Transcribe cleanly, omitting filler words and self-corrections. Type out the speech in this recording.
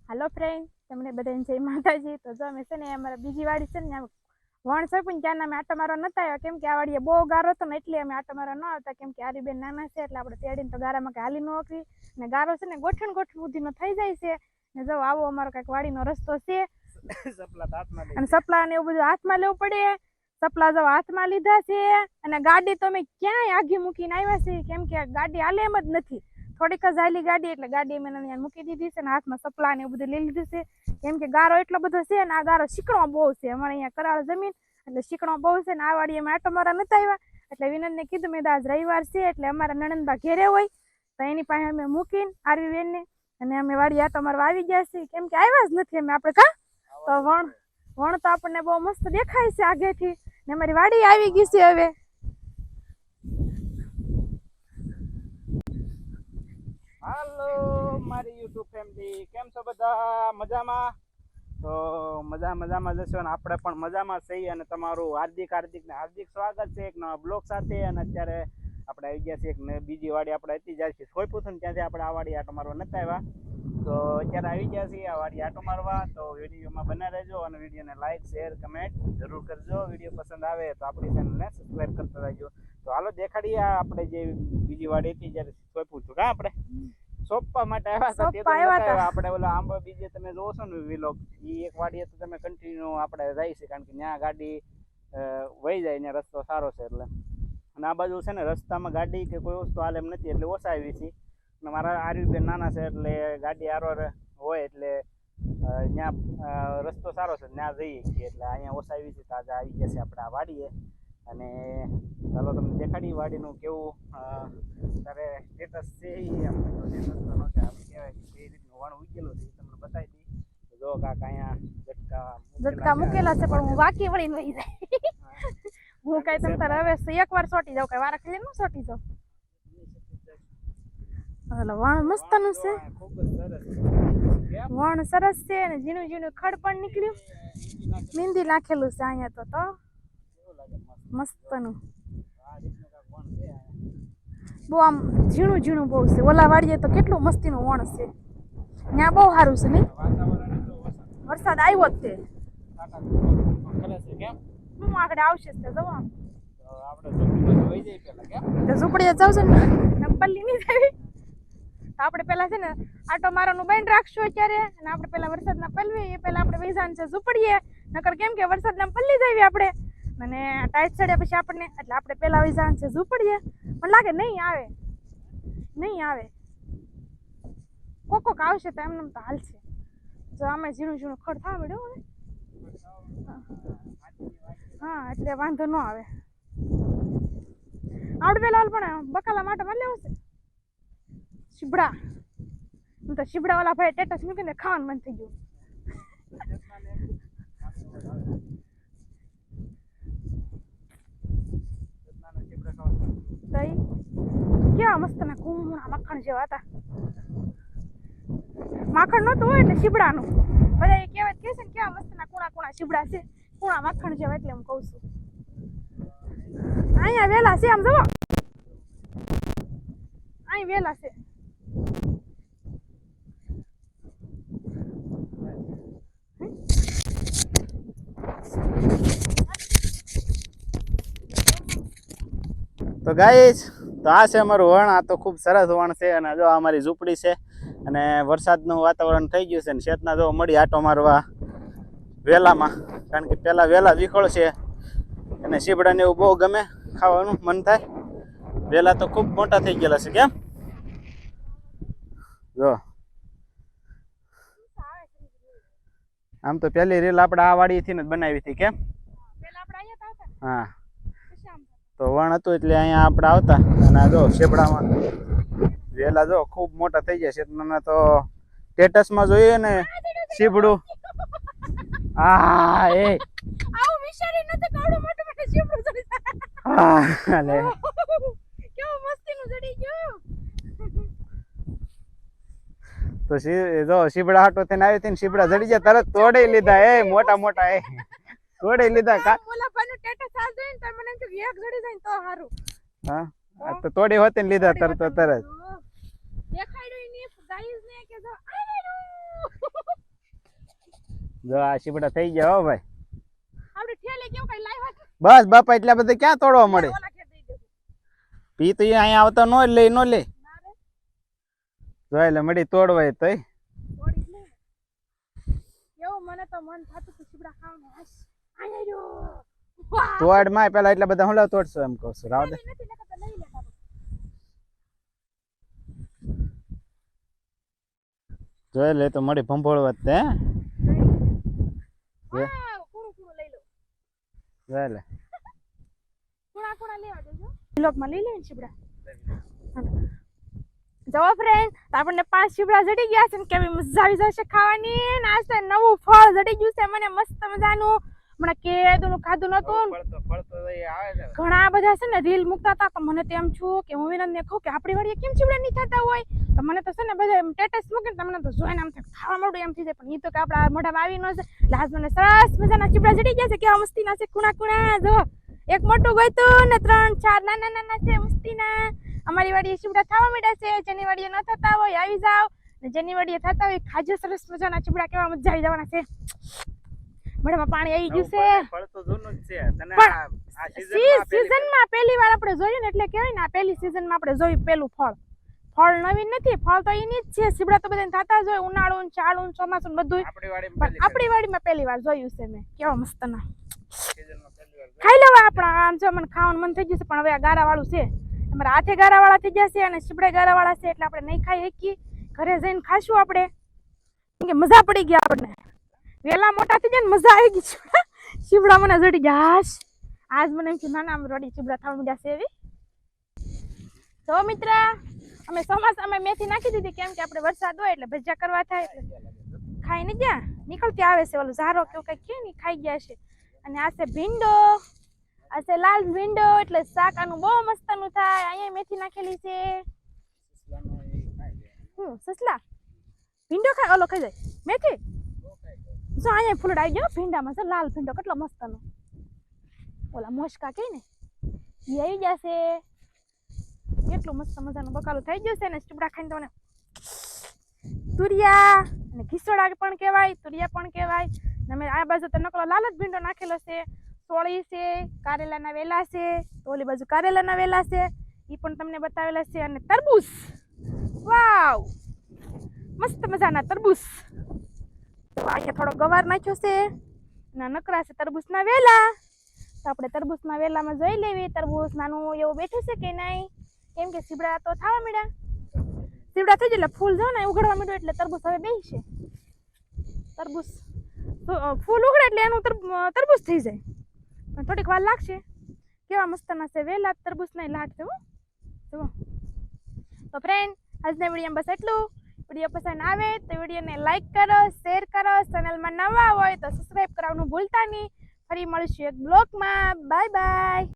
હાલો friend, તમને બધાને જય માતાજી. તો જો અમે છે ને અમારા બીજી વાડી છે ને વણ છે પણ ત્યાંના અમે આટો મારવા નતા આવ્યા, કેમ કે આ વાડીએ બહુ ગારો હતો ને એટલે અમે આટો મારવા ન આવતા, કેમ કે આરીબેન નાના છે એટલે આપણે તેડીને તો ગારામાં કે હાલી ન ઓકરી ને ગારો છે ને ગોઠણ સુધીનો થઈ જાય છે ને. જો આવો અમારો કંઈક વાડીનો રસ્તો છે અને સપલા ને એવું બધું હાથમાં લેવું પડે. સપલા જો હાથમાં લીધા છે અને ગાડી તો અમે ક્યાંય આઘી મૂકીને આવ્યા છીએ, કેમ કે ગાડી હાલે એમ જ નથી. થોડીક જ હાલી ગાડી એટલે ગાડી મેં અહીંયા મૂકી દીધી છે ને હાથમાં સપલા ને એવું બધું લઈ લીધું છે, કેમ કે ગારો એટલો બધો છે ને આ ગારો શીકણો બહુ છે. અમારે અહીંયા કરાળ જમીન એટલે શીકણો બહુ છે ને આ વાડીએ અમે આટો મારવા નતા આવ્યા એટલે વિનનને કીધું મેં આજ રવિવાર છે એટલે અમારા નણંદબા ઘેરે હોય તો એની પાસે અમે મૂકીને આરવી બેનને અને અમે વાડી આટો મારવા આવી ગયા છીએ, કેમ કે આવ્યા જ નથી અમે આપણે કા તો વણ તો આપણને બહુ મસ્ત દેખાય છે આગેથી ને અમારી વાડી આવી ગઈ છે હવે. હાલો મારી યુટ્યુબ ફેમિલી, કેમ છો બધા? મજામાં? તો મજામાં જશો ને આપણે પણ મજામાં છીએ અને તમારું હાર્દિક સ્વાગત છે એક નવા બ્લોગ સાથે. અને અત્યારે આપણે આવી ગયા છીએ એક બીજી વાડી. આપણે હતી જાય છે સોયપુથન, ત્યાંથી આપણે આ વાડી આટો મારવા નતા આવ્યા તો અત્યારે આવી ગયા છીએ આ વાડી આટો મારવા. તો વિડીયોમાં બના રહેજો અને વિડીયોને લાઈક શેર કમેન્ટ જરૂર કરજો. વિડીયો પસંદ આવે તો આપણી ચેનલને સબસ્ક્રાઈબ કરતા રહેજો. તો હાલો દેખાડીએ આપણે જે બીજી વાડી હતી જ્યારે સોયપુથું કા આપણે સોંપવા માટે આવ્યા હતા. આપણે ઓલા આંબા બીજે તમે જોવો છો ને વિલોગ, એ એક વાડીએ તો તમે કન્ટિન્યુ આપણે જાય છે, કારણ કે ત્યાં ગાડી વહી જાય ને રસ્તો સારો છે એટલે. અને આ બાજુ છે ને રસ્તામાં ગાડી કે કોઈ વસ્તુ હાલ એમ નથી એટલે ઓછા આવી છે. અને મારા આરવી નાના છે એટલે ગાડી આરોર હોય એટલે ત્યાં રસ્તો સારો છે ત્યાં જઈએ છીએ એટલે અહીંયા ઓછા આવી છે. તાજા આવી ગયા છે આપણે આ વાડીએ અને ચાલો તમને દેખાડી વાડીનું કેવું તારે સ્ટેટસ છે. કહેવાય કે કઈ રીતનું વણ ઉગેલું છે એ તમને બતાવી દઈ. જો કાક અહીંયા ઝટકા મૂકેલા છે પણ હું વાકી વળીને વહી જાય. હું કઈ તમ તારે હવે એકવાર સોટી જાઉં, કઈ વારા ખાલી ન સોટી જાઉં. એટલે વણ મસ્ત નું છે, વણ સરસ છે અને ઝીણું ખડ પણ નીકળ્યું, મીંદી નાખેલું છે અહીંયા તો મસ્ત નું બહુ આમ ઝીણું બહુ છે. ઓલા વાડીએ તો કેટલું મસ્તીનું વણ છે, ત્યાં બહુ સારું છે નહીં. વરસાદ આવ્યો જ તે હું આગળ આવશે તે જવા ઝૂંપડીએ જાવ છે ને પલ્લી નહીં થાય. આપણે પેલા છે ને આટો મારવાનું બંધ રાખશું અત્યારે અને આપણે પેલા વરસાદના પલવી એ પેલા આપણે વેચાણ છે ઝૂંપડીએ, નકર કેમ કે વરસાદના પલ્લી જઈએ આપણે અને ટાઈટ ચડ્યા પછી આપણને એટલે આપણે પેલા વેચાણ છે ઝૂંપડીએ. પણ લાગે નહીં આવે કોક આવશે તો એમને તો હાલશે. જો આમે ઝીણું ખડ થવા મળ્યું ને હા એટલે વાંધો ન આવે. આવડે પેલા પણ બકાલા માટે માં લેવું છે શીબડા. હું તો શીબડા વાળા ભાઈ ટેટસ મૂકીને ખાવાનું મન થઈ ગયું. કેવા મસ્ત ના કુમળા માખણ જેવા હતા. માખણ નતું હોય એટલે શીબડાનું બધા કહેવાય કે છે ને કેવા મસ્ત ના કુણા શીબડા છે, કુણા માખણ જેવા એટલે હું કઉ છું. અહીંયા વેલા છે આમ જવો, અહીં વેલા છે. તો ગાઈસ તો આ છે અમારું વણ. આ તો ખૂબ સરસ વણ છે અને જો અમારી ઝૂંપડી છે અને વરસાદનું વાતાવરણ થઈ ગયું છે ને શેતના જો મળી આટો મારવા વેલામાં, કારણ કે પેલા વેલા વિખોળ છે અને શીબડાને એવું બહુ ગમે, ખાવાનું મન થાય. વેલા તો ખૂબ મોટા થઈ ગયેલા છે. કેમ જો આમ તો પહેલી રીલ આપણે આ વાડીથી જ બનાવી હતી. કેમ હા તો વણ હતું એટલે અહીંયા આપણે આવતા અને જો શેપડામાં વેલા જો ખૂબ મોટા થઈ જાય છે. તો સ્ટેટસમાં જોઈએ ને શીબડું હા એ આવું વિચારી નતો કાવડો મોટો શીબડું ચડી હા લે કેવું મસ્તીનું ચડી ગયું. તો જો શીબડા હાટો થઈને આવી હતી ને શીબડા જડી ગયા તરત તોડી લીધા. એ મોટા એ તોડી લીધા. ઓલા ભાઈનું સ્ટેટસ આ જોઈને તો મને એમ કે એક જડી જાય તો સારું. હા તો તોડી હોતે ને લીધા તરત દેખાડ્યું નહીં ગાઈસ ને કે જો જો આ સીપડા થઈ ગયા હો ભાઈ. આપણે ઠેલે કેવું કઈ લાવ્યા છે? બસ બાપા એટલા બધા ક્યાં તોડવા મળે. ઓલા ખેર દઈ દેજો. પી તો અહીંયા આવતો નો લે નો લે. ના રે, જો એટલે મળી તોડવાય તોય. થોડી જ લઈ. એવું મને તો મન થતું હતું ચીબડા ખાવાનું. હાશ, આયા રહ્યો. વાહ, તોડ માં પેલા એટલા બધા હું લાવ તોડશો એમ કહું છું. રાવ દે. નથી નકર તો લઈ લેતા. જોઈ લે તો મળી ભંભોળવા જ તે. વાહ, કુણું કુણું લઈ લો. જોઈ લે. કુણા કુણા લેવા દેજો. બ્લોકમાં લઈ લેને ચીબડા. જો ફ્રેન્ડ, આપણને 5 ચીબડા જડી ગયા છે ને કેવી મજા આવી જશે ખાવાની. ને આજ તો નવું ફળ જડી ગયું છે મને મસ્ત મજાનું. હમણાં કેદુનું ખાધું નતું. ફળતો આવે છે. ઘણા બધા છે ને રીલ મૂકતા હતા તો મને તેમ છું કે હું વિનંદને કહું કે આપણી વાડીએ કેમ ચીબડા નહીં થતા હોય. તો મને તો છે ને બધા સ્ટેટસ મૂકે ને તમને તો જોઈને આમ થાય ખાવા મળ્યું એમ થઈ જાય. પણ એ તો કે આપણા મોઢામાં આવી ન છે. એટલે આજ મને સરસ મજાના ચીબડા જડી ગયા છે. કેવા મસ્તીના છે, કુણા કુણા. જો એક મોટું ગોઈતું ને 3 4 નાના નાના છે મસ્તીના. અમારી વાડીએ ચીબડા થવા માંડ્યા છે. જેની વાડીએ ન થતા હોય આવી જાવ, ને જેની વાડીએ થતા હોય ખાજો. સરસ મજાના ચીબડા કેવા મજા આવી જવાના છે. મોઢામાં પાણી આવી ગયું છે. ફળતો જૂનું જ છે. તને પણ આ સીઝનમાં પહેલી વાર આપણે જોયું ને એટલે કહેવાય ને આ પહેલી સીઝનમાં આપણે જોયું પેલું ફળ. ફળ નવીન નથી, ફળ તો એની જ છે. સીબડા તો બધાને થતા જ હોય, ઉનાળું ને ચાળું ને ચોમાસું ને બધું. આપણી વાડીમાં પણ આપણી વાડીમાં પહેલી વાર જોયું છે મેં. કેવા મસ્તના સીઝનમાં પહેલી વાર ખાઈ લેવા આપણા. આમ જો મને ખાવાનું મન થઈ ગયું છે પણ હવે આ ગારા વાળું છે. અમારા હાથે ગારા વાળા થઈ ગયા છે અને સીબડે ગારા વાળા છે એટલે આપણે નહીં ખાઈ શકીએ. ઘરે જઈને ખાશું આપણે. કેમ કે મજા પડી ગયા આપણને. વેલા મોટા થઈ ગયા ને મજા આવી ગઈ છે. ચીબડા મને જડી ગયા. હાશ, આજ મને એમ કે નાના રડી ચીબડા થવા માંડ્યા છે એવી. તો મિત્ર, અમે ચોમાસામાં મેથી નાખી દીધી કેમ કે આપણે વરસાદ હોય એટલે ભજીયા કરવા થાય એટલે ખાઈ ને ગયા નીકળતી આવે છે. ઓલું ઝારો કેવું કઈ કે નહીં ખાઈ ગયા છે. અને આ છે ભીંડો, આ છે લાલ ભીંડો એટલે શાક આનું બહુ મસ્તનું થાય. અહીંયા મેથી નાખેલી છે. સસલા ભીંડો ખાય, ઓલો ખાઈ જાય મેથી. જો અહીંયા ફૂલડા આવી ગયો ભીંડામાં છે લાલ ભીંડો કેટલો મસ્તનો. ઓલા મોશકા કે ને એ આવી જશે. કેટલું મસ્ત મજાનું બકાલું થઈ ગયું છે ને ચીબડા ખાઈને તો મને તુરિયા અને ઘીસોડા પણ કહેવાય, તુરિયા પણ કહેવાય. ને અમે આ બાજુ તો નકલો લાલ જ ભીંડો નાખેલો છે. સોળી છે, કારેલાના વેલા છે, તો ઓલી બાજુ કારેલાના વેલા છે એ પણ તમને બતાવેલા છે. અને તરબૂચ, વાવ મસ્ત મજાના તરબૂચ. તો અહીંયા થોડો ગવાર નાખ્યો છે અને નકરા છે તરબૂચના વેલા. તો આપણે તરબૂચના વેલામાં જોઈ લેવી તરબૂચ નાનું એવું બેઠું છે કે નહીં. કેમ કે સીબડા તો થવા માંડ્યા. સીબડા થઈ જાય એટલે ફૂલ જો ને ઉઘડવા માંડ્યું એટલે તરબૂચ હવે બેસશે. તરબૂચ ફૂલ ઉઘડે એટલે એનું તરબૂચ થઈ જાય. પણ થોડીક વાર લાગશે. કેવા મસ્તના છે વેલા તરબૂચના લાટ છે. જુઓ તો ફ્રેન્ડ, આજના વિડીયોમાં બસ એટલું. વિડીયો પસંદ આવે તો વિડીયોને લાઈક કરો, શેર કરો. ચેનલમાં નવા હોય તો સબસ્ક્રાઈબ કરવાનું ભૂલતા નહીં. ફરી મળીશું એક બ્લોગમાં. Bye bye.